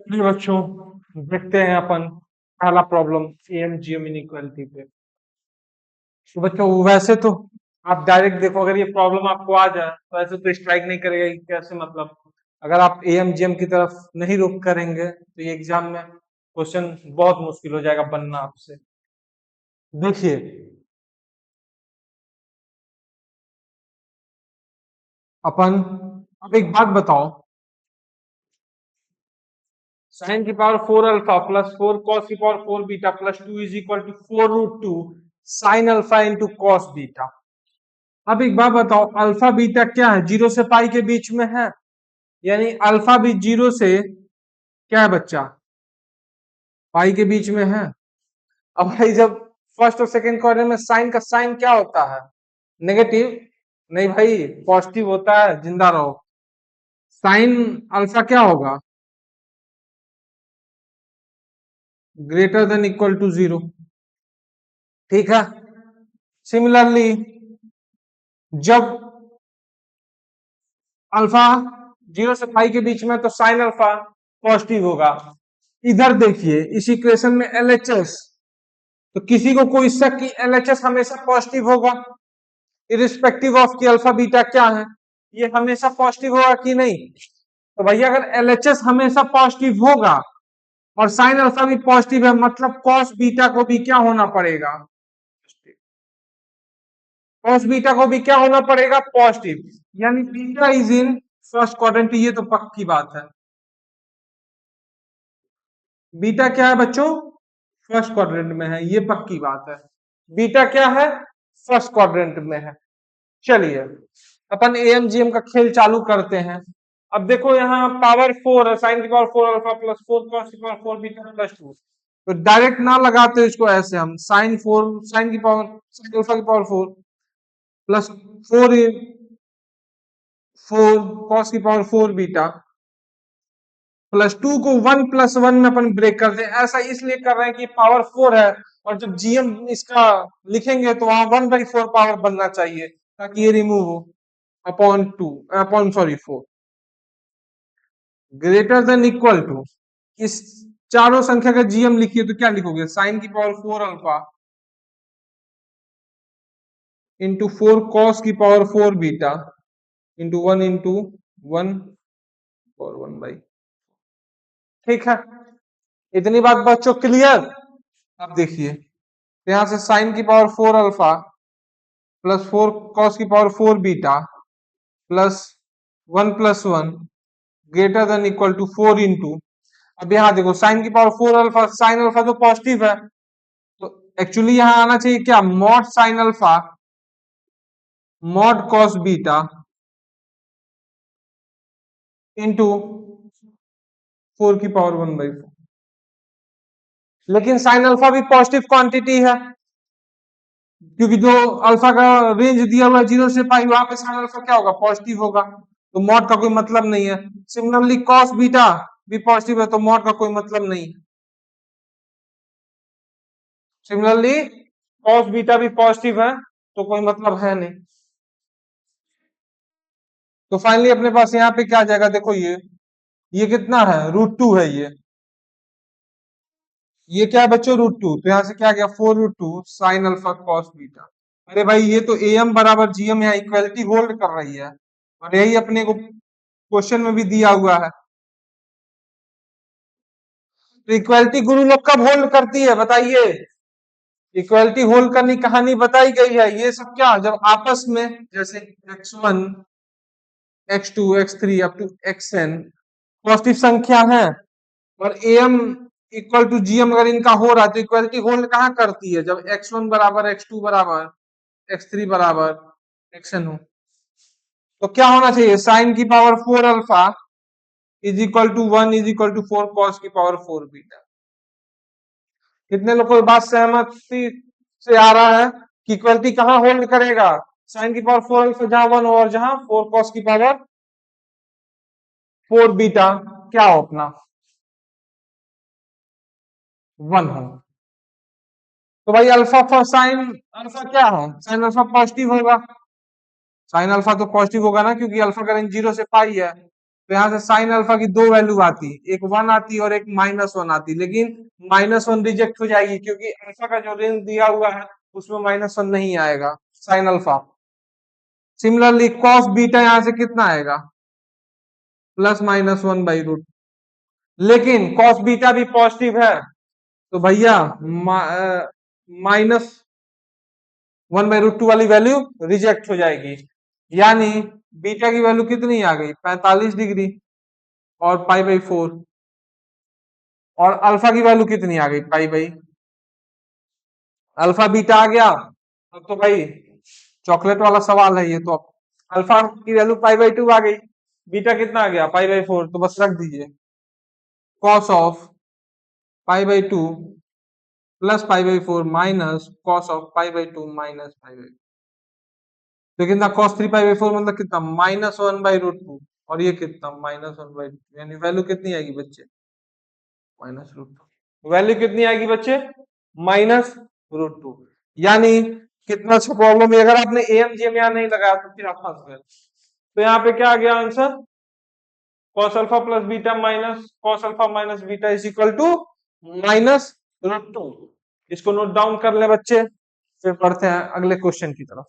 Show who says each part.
Speaker 1: जी बच्चों, देखते हैं अपन पहला प्रॉब्लम एएमजीएम इनइक्वालिटी पे। तो बच्चों वैसे तो आप डायरेक्ट देखो, अगर ये प्रॉब्लम आपको आ जाए तो ऐसे तो स्ट्राइक नहीं करेगा कि कैसे, मतलब अगर आप एएमजीएम की तरफ नहीं रुख करेंगे तो ये एग्जाम में क्वेश्चन बहुत मुश्किल हो जाएगा बनना आपसे। देखिए, अपन अब एक बात बताओ, साइन की पावर 4 अल्फा प्लस 4 कॉस की power 4 beta plus 2 is equal to 4√2 sine alpha into cos beta. अब एक बात बताओ, अल्फा बीटा क्या है? 0 से पाई के बीच में है, यानी अल्फा भी 0 से क्या है बच्चा, पाई के बीच में है। अब भाई जब फर्स्ट और सेकंड क्वाड्रेंट में साइन का साइन क्या होता है? नेगेटिव। नहीं भाई, पॉजिटिव होता है, जिंदा रहो। साइन अल्फा क्या होगा? Greater than equal to 0। ठीक है। सिमिलरली जब अल्फा 0 से पाई के बीच में तो साइन अल्फा पॉजिटिव होगा। इधर देखिए इस इक्वेशन में एलएचएस, तो किसी को कोई शक कि एलएचएस हमेशा पॉजिटिव होगा इरिस्पेक्टिव ऑफ कि अल्फा बीटा क्या है, ये हमेशा पॉजिटिव होगा कि नहीं? तो भैया अगर एलएचएस हमेशा पॉजिटिव होगा और साइन अल्फा भी पॉजिटिव है, मतलब कॉस बीटा को भी क्या होना पड़ेगा? कॉस बीटा को भी क्या होना पड़ेगा? पॉजिटिव। यानी beta is in first quadrant, ये तो पक्की बात है। बीटा क्या है बच्चों? फर्स्ट क्वाड्रेंट में है, ये पक्की बात है। बीटा क्या है? फर्स्ट क्वाड्रेंट में है। चलिए अपन एएमजीएम का खेल चालू करते हैं। अब देखो यहाँ पावर 4 है, साइन की पावर 4 अल्फा प्लस 4 कॉस की पावर 4 बीटा प्लस 2। तो डायरेक्ट ना लगाते इसको, ऐसे हम साइन की पावर साइन अल्फा की पावर 4 प्लस 4 कॉस की पावर 4 बीटा प्लस 2 को 1 प्लस 1 में अपन ब्रेक कर दे। ऐसा इसलिए कर रहे हैं कि पावर 4 है और जब जीएम इसका लिखेंगे तो वहां 1/4 पावर बनना चाहिए ताकि ये रिमूव हो। Upon 2 upon sorry 4 greater than equal to, इस चारों संख्या का जीएम लिखिए तो क्या लिखोगे? साइन की पावर 4 अल्फा इंटू 4 कॉस की पावर 4 बीटा इंटू 1 ठीक है। इतनी बात बच्चों क्लियर? अब देखिए, तो यहां से साइन की पावर 4 अल्फा प्लस 4 कॉस की power 4 beta plus 1 + 1 greater than equal to 4 into, अब यहाँ देखो साइन की पावर 4 अल्फा, साइन अल्फा तो पॉजिटिव है, तो एक्चुअली यहाँ आना चाहिए क्या? Mod sine alpha mod cos beta into 4 की पावर 1/4। लेकिन साइन अल्फा भी पॉजिटिव क्वांटिटी है, क्योंकि जो अल्फा का रेंज दिया हुआ है 0 से पाई, वहां पे साइन अल्फा क्या होगा? पॉजिटिव होगा, तो मॉड का कोई मतलब नहीं है। सिमिलरली कॉस बीटा भी पॉजिटिव है, तो मॉड का कोई मतलब नहीं है। सिमिलरली कॉस बीटा भी पॉजिटिव है, तो कोई मतलब है नहीं। तो फाइनली अपने पास यहाँ पे क्या आ जाएगा? देखो ये कितना है? √2 है ये क्या है बच्चों? √2। तो यहाँ से क्या गया? 4√2 साइन अल्फा कॉस बीटा। अरे भाई ये तो एम बराबर जीएम यहाँ इक्वलिटी होल्ड कर रही है, और यही अपने को क्वेश्चन में भी दिया हुआ है। तो इक्वलिटी गुरु लोग कब होल्ड करती है बताइए? इक्वलिटी होल्ड करनी कहानी बताई गई है। ये सब क्या, जब आपस में जैसे x1 x2 x3 up to xn positive संख्या है और एम इक्वल टू जीएम अगर इनका हो रहा है, तो इक्वलिटी होल्ड कहाँ करती है? जब x1 बराबर x2 बराबर x3 बराबर xn हो। तो क्या होना चाहिए? साइन की power 4 alpha is equal to 1 is equal to 4 cos की पावर 4 बीटा। कितने लोग को बात सहमति से आ रहा है कि इक्वलिटी कहाँ होल्ड करेगा? साइन की पावर 4 अल्फा जहां 1 हो और जहां 4 कॉस की पावर 4 बीटा क्या हो अपना? 1 हो। तो भाई अल्फा फॉर साइन अल्फा क्या है? साइन अल्फा पॉजिटिव होगा। साइन अल्फा तो पॉजिटिव होगा ना, क्योंकि अल्फा का रेंज 0 से पाई है। तो यहाँ से साइन अल्फा की दो वैल्यू आती, एक 1 आती और एक -1 आती, लेकिन -1 रिजेक्ट हो जाएगी क्योंकि अल्फा का जो रेंज दिया हुआ है उसमें -1 नहीं आएगा sine alpha. Similarly cos beta यहाँ से कितना आएगा, +-1/√। लेकिन कॉस बीटा भी पॉजिटिव है तो भैया -1/√2 वाली वैल्यू रिजेक्ट हो जाएगी। यानी बीटा की वैल्यू कितनी आ गई, 45 डिग्री और π/4, और अल्फा की वैल्यू कितनी आ गई, π/, अल्फा बीटा आ गया। अब तो भाई चॉकलेट वाला सवाल है ये तो, अल्फा की वैल्यू π/2 आ गई, बीटा कितना आ गया, π/4, तो बस रख दीजिए cos of π/2 plus π/4 minus cos of π/2 minus π/2, तो कितना cos 3π/4 मतलब कितना, -1/√2, और ये कितना -1/2, यानी वैल्यू कितनी आएगी बच्चे, -√2। वैल्यू कितनी आएगी बच्चे, -√2। यानी कितना अच्छा प्रॉब्लम है, अगर आपने एएमजीएम यहाँ नहीं लगाया तो फिर आप फंस गए। तो यहाँ पे क्या आ गया answer, cos alpha plus beta minus cos alpha minus beta is equal to -√2। इसको नोट डाउन कर ले बच्चे, फिर पढ़ते हैं अगले क्वेश्चन की तरफ।